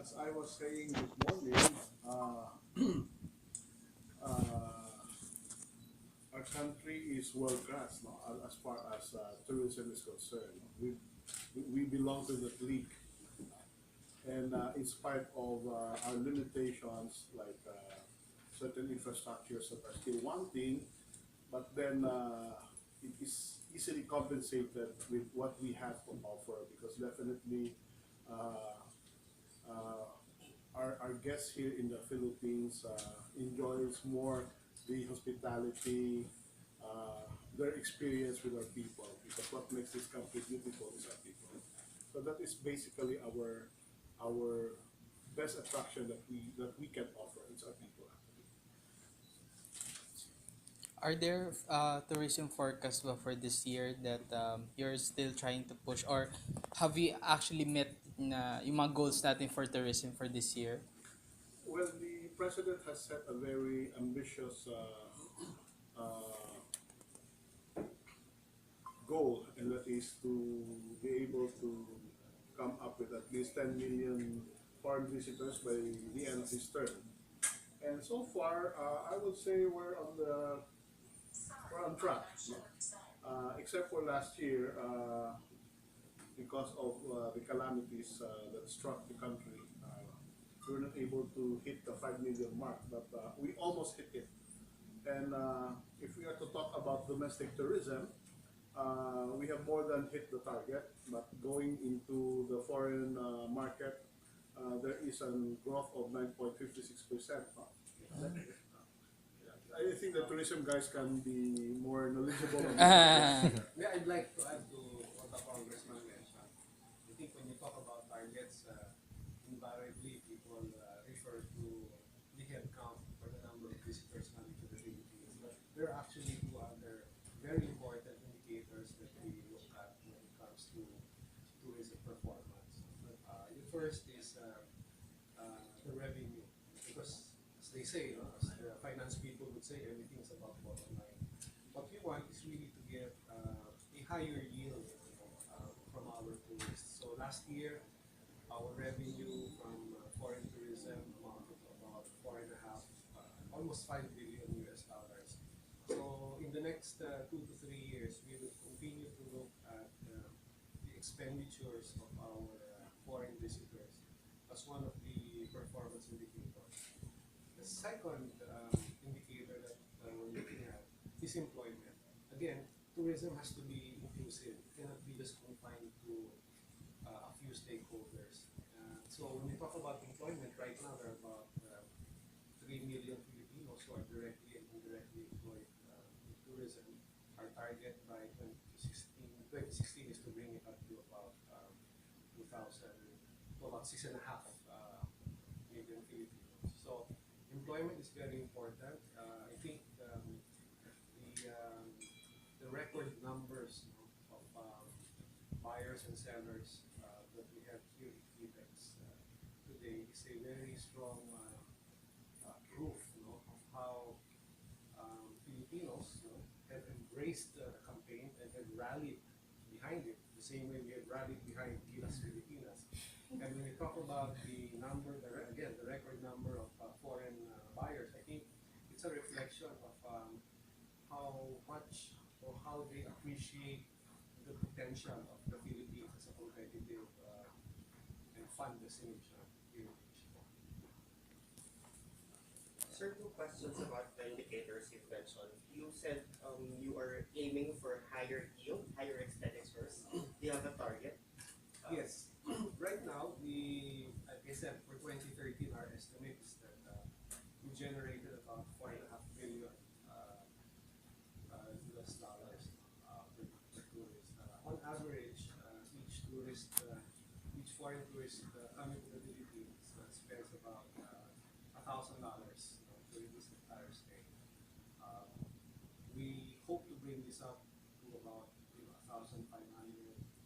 as I was saying this morning, uh, our country is world class, no, as far as tourism is concerned. We belong to the league, and in spite of our limitations, like certain infrastructures that are still wanting, but then it is easily compensated with what we have to offer because definitely uh, uh, our guests here in the Philippines enjoys more the hospitality, their experience with our people because what makes this country beautiful is our people. So that is basically our best attraction that we can offer. It's our people actually. Are there tourism forecasts ba for this year that you're still trying to push, or have you actually met na yung mga goals natin for tourism for this year? Well, the president has set a very ambitious uh, goal, and that is to be able to come up with at least 10 million foreign visitors by the end of his term. And so far, I would say we're on track, no? Except for last year, because of the calamities that struck the country, we were not able to hit the 5 million mark, but we almost hit it. And if we are to talk about domestic tourism, we have more than hit the target, but going into the foreign market, there is a growth of 9.56%. I think the tourism guys can be more knowledgeable on this Ah, topic. Yeah, I'd like to add to what the congressman mentioned. I think when you talk about targets, invariably people refer to the head count or the number of visitors coming to the Philippines. But there are actually two other very important indicators that we look at when it comes to tourism performance. The first is the revenue, because as they say, as the finance people would say, everything's about bottom line. What we want is really to get a higher yield from our tourists. So last year, our revenue from foreign tourism amounted to about four and a half, almost 5 billion US dollars. So in the next 2 to 3 years, we will continue to look at the expenditures of our foreign visitors as one of the performance indicators. The second indicator that we're looking at is employment. Again, tourism has to be inclusive. It cannot be just confined to a few stakeholders. So when we talk about employment, right now there are about 3 million Filipinos who are directly and indirectly employed in tourism. Our target by 2016 is to bring it up to about 2,000, to about 6.5 million Filipinos. So employment is very important. I think the record numbers, you know, of buyers and sellers that we have here in Kibex today is a very strong proof, you know, of how Filipinos, you know, have embraced the campaign and have rallied behind it the same way we have rallied behind Gilas Filipinas. And when we talk about the number, again, the record number of foreign buyers, I think it's a reflection of how much or how they appreciate the potential of the Philippines as a competitive and fun destination here in Asia. Sir, two questions about the indicators you've mentioned. You said you are aiming for higher yield, higher expenditures. Do you have a target? Yes, right now, like I said, for 2013, our estimate is that we generated about 4.5 billion US dollars per tourist. On average, each foreign tourist coming to the Philippines spends about $1,000 during this entire stay. Um, we hope to bring this up to about 1,500,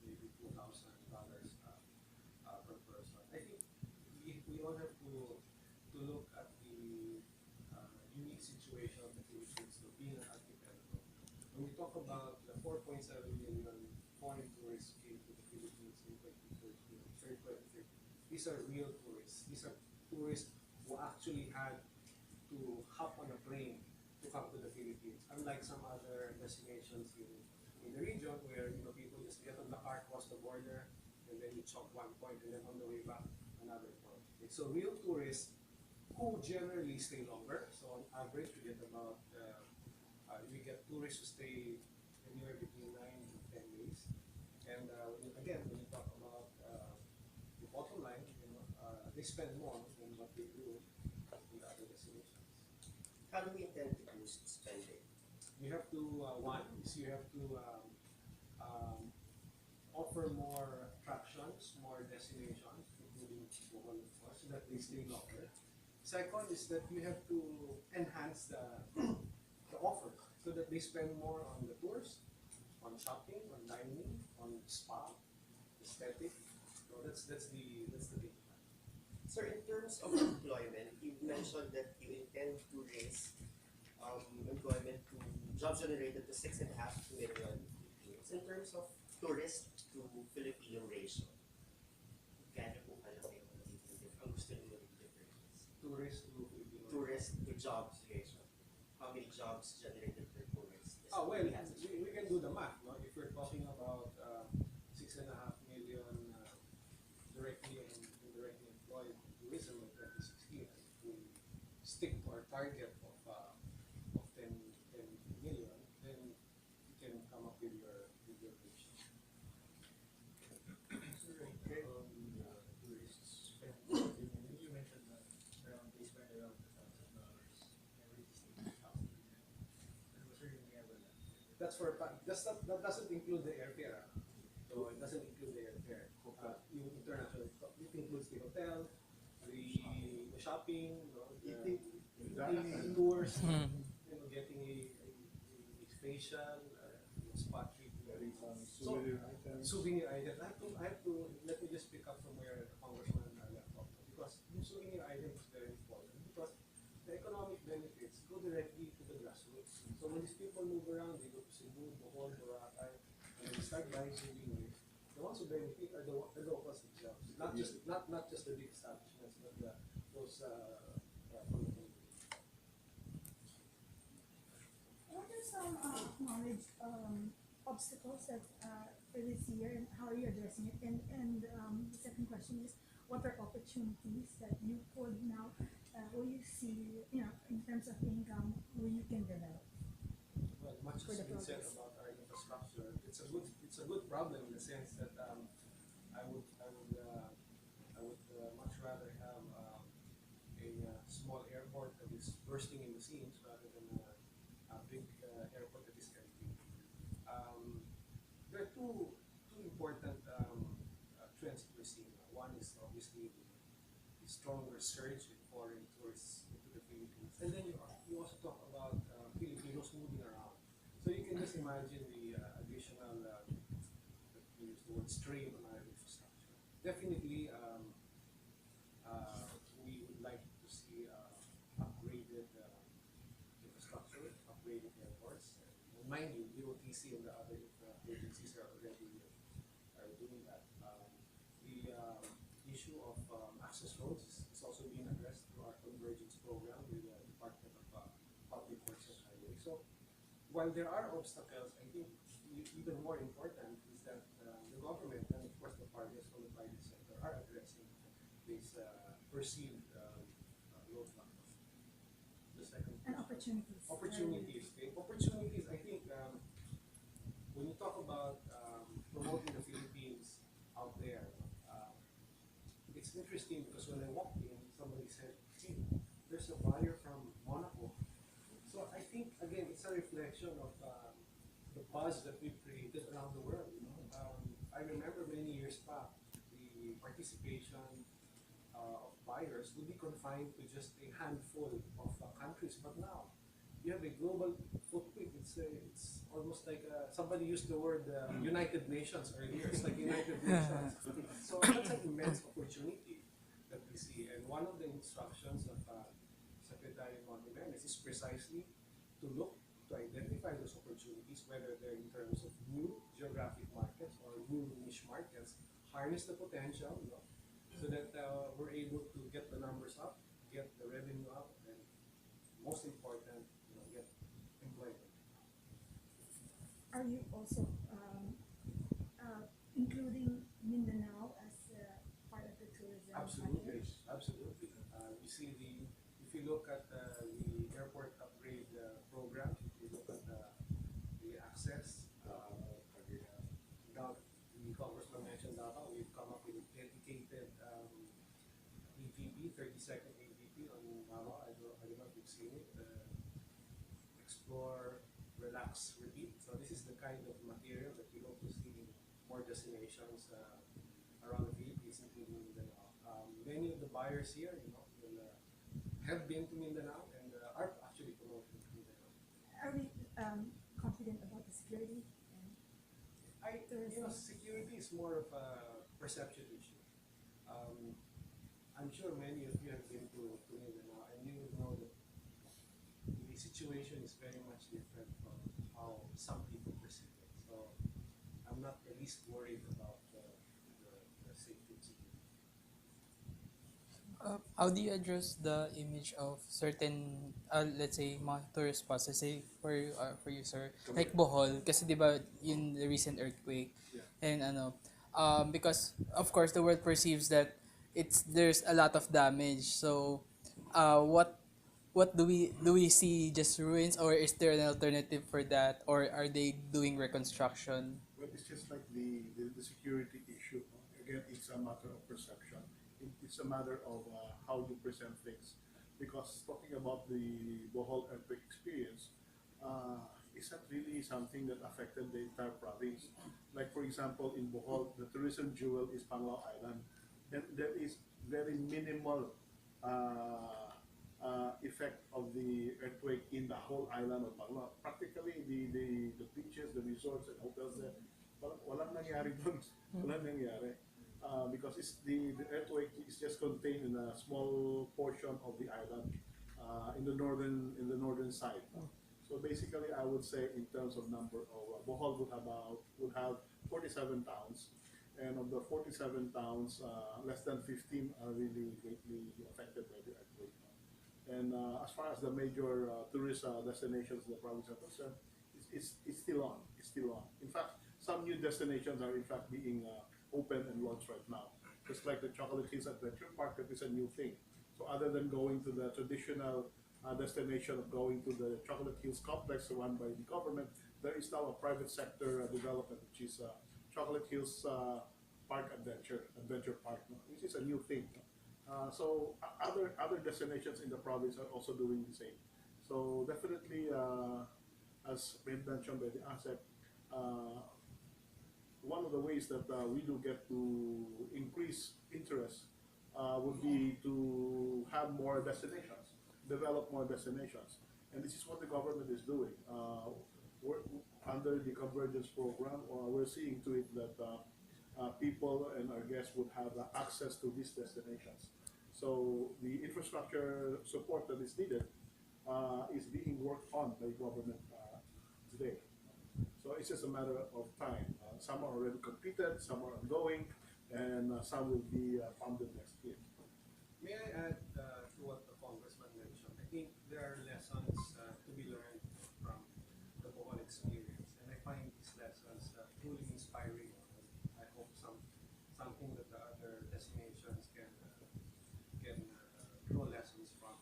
maybe $2,000 per person. I think we all have to look at the unique situation of the Philippines, so being an archipelago. When we talk about the 4.7 million foreign tourists came to the Philippines in 2013, sorry, 2015, these are real tourists. these are tourists who actually had to hop on a plane to come to the Philippines. Unlike some other destinations in the region where people just get on the car, cross the border, and then you chop one point, and then on the way back another point. Okay, so real tourists who generally stay longer. So on average, we get tourists who stay anywhere between 9 to 10 days. And when you talk about the bottom line, they spend more than what they do in other destinations. How do we intend to boost spending? You have to you have to offer more attractions, more destinations, including Bohol, of course, so that they stay longer. Second is that you have to enhance the offer so that they spend more on the tours, on shopping, on dining, on spa, aesthetic. So that's the big plan. Sir, in terms of employment, you mentioned that you intend to raise employment to jobs generated to 6.5 million Filipinos. In terms of tourist to Filipino ratio, gaano po kalaki ang gusto niyo maging difference? Tourist to Filipino. Tourist to jobs ratio. How many jobs generated per tourist? Oh well, we can do the math. No? If we're talking about 6.5 million directly and indirectly employed in tourism in 2016, and if we stick to our target of 10 million, then you can come up with your ratio. Okay. Tourists spend, you mentioned that around they spend around $1,000 every single house. And was there any ever That doesn't include the airfare. So it doesn't include the airfare. Yung international, it includes the hotel, the shopping, the tours, getting a facial, spa treatment. Souvenir items. Souvenir items. Let me just pick up from where Congressman left off. Because yung souvenir item is very important. Because the economic benefits go directly to the grassroots. So when these people move around, they go to Cebu, Bohol, Boracay, and they start buying souvenirs. The ones who benefit are the locals themselves. Not just the big establishments, but those from the community. What are some knowledge obstacles that for this year, and how are you addressing it? And the second question is, what are opportunities that you could now, will you see, in terms of income, where you can develop? Well, much For has the been said progress. about our infrastructure. It's a good problem in the sense that I would much rather have a small airport that is bursting in the seams rather than a big airport that is empty. There are two important trends that we're seeing. One is obviously the stronger surge in foreign tourists into the Philippines, and then you also talk about Filipinos moving around. So you can just imagine the additional, we use the word strain on our infrastructure. Definitely, we would like to see upgraded infrastructure, upgraded airports. And mind you, DOTC and the other agencies are already doing that. The issue of access roads is also being addressed through our convergence program with the Department of Public Works and Highway. So while there are obstacles, I think even more important is that the government and of course the partners from the private sector are addressing these perceived roadblocks. The second And question. opportunities. Opportunities. Okay. Opportunities. I think when you talk about promoting the Philippines out there, it's interesting because when I walked in, somebody said, "Hey, there's a buyer from Monaco." So I think again, it's a reflection of the buzz that we've created around the world. I remember many years back, the participation of buyers would be confined to just a handful of countries, but now you have a global footprint. It's almost like somebody used the word United Nations earlier. It's like United Nations. So that's an immense opportunity that we see. And one of the instructions of Secretary Montiveros is precisely to look to identify those opportunities, whether they're in terms of new geographic markets or new niche markets, harness the potential, so that we're able to get the numbers up, get the revenue up, and most important, get employment. Are you also including Mindanao as part of the tourism Absolutely, package? absolutely. You see if you look at the airport upgrade program, if you look at the access, now the congressman mentioned that we've come up with a dedicated AVP, 30-second AVP on Davao. I don't know if you've seen it. Explore, relax, repeat. So this is the kind of material that we hope to see in more destinations around the Philippines, including Mindanao. Many of the buyers here, will, have been to Mindanao and are actually promoting Mindanao. Are we confident about the security? And Security is more of a perception issue. I'm sure many of you have been to Mindanao, and you would know that the situation is very much different from how some people perceive it. So I'm not the least worried about the safety and security. How do you address the image of certain, let's say, mga tourist spots? Let's say, for you, sir, like Bohol, kasi di ba, in the recent earthquake, Yeah. and because, of course, the world perceives that there's a lot of damage. So, what do we see just ruins, or is there an alternative for that, or are they doing reconstruction? Well, it's just like the security issue. Again, it's a matter of perception. It's a matter of how you present things. Because talking about the Bohol earthquake experience, it's not really something that affected the entire province. Like for example, in Bohol, the tourism jewel is Panglao Island, and there is very minimal effect of the earthquake in the whole island of Panglao. Practically, the beaches, the resorts, and hotels there, walang nangyari doon. Walang nangyari. Because the earthquake is just contained in a small portion of the island in the northern side. So basically, I would say in terms of number of Bohol would have 47 towns, and of the 47 towns, less than 15 are really greatly affected by the earthquake. And as far as the major tourist destinations in the province are concerned, it's still on. It's still on. In fact, some new destinations are in fact being open and launched right now. Just like the Chocolate Hills Adventure Park, that is a new thing. So other than going to the traditional destination of going to the Chocolate Hills complex run by the government, there is now a private sector development, which is Chocolate Hills Park Adventure Park, no? Which is a new thing. So other destinations in the province are also doing the same. So definitely, as mentioned by the ASEC, one of the ways that we do get to increase interest would be to have more destinations, develop more destinations. And this is what the government is doing. We're, under the Convergence Program, we're seeing to it that people and our guests would have access to these destinations. So the infrastructure support that is needed is being worked on by government today. So it's just a matter of time. Some are already completed, some are ongoing, and some will be funded next year. May I add to what the congressman mentioned? I think there are lessons to be learned from the Bohol experience, and I find these lessons truly inspiring. I hope something that the other destinations can draw lessons from.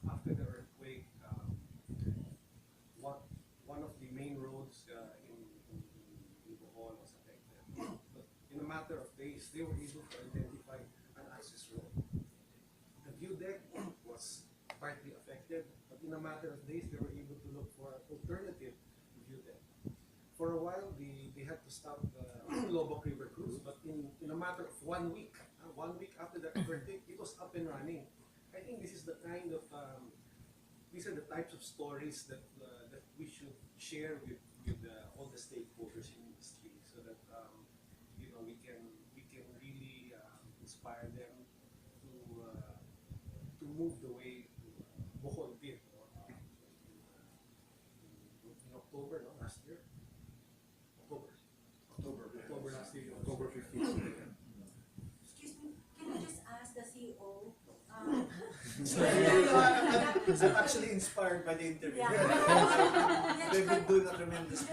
After the earthquake, one of the main roads in Bohol was affected. But in a matter of days, they were able to identify an access road. The view deck was partly affected, but in a matter of days, they were able to look for an alternative view deck. For a while, they had to stop the Lobok River cruise, but in a matter of 1 week, 1 week after the earthquake, it was up and running. I think this is the kind of these are the types of stories that we should share with all the stakeholders in the industry, so that we can really inspire them to move the way Bohol did in October, no, last year. October last year. October 15th. I'm actually inspired by the interview. Yeah. They've been doing a tremendous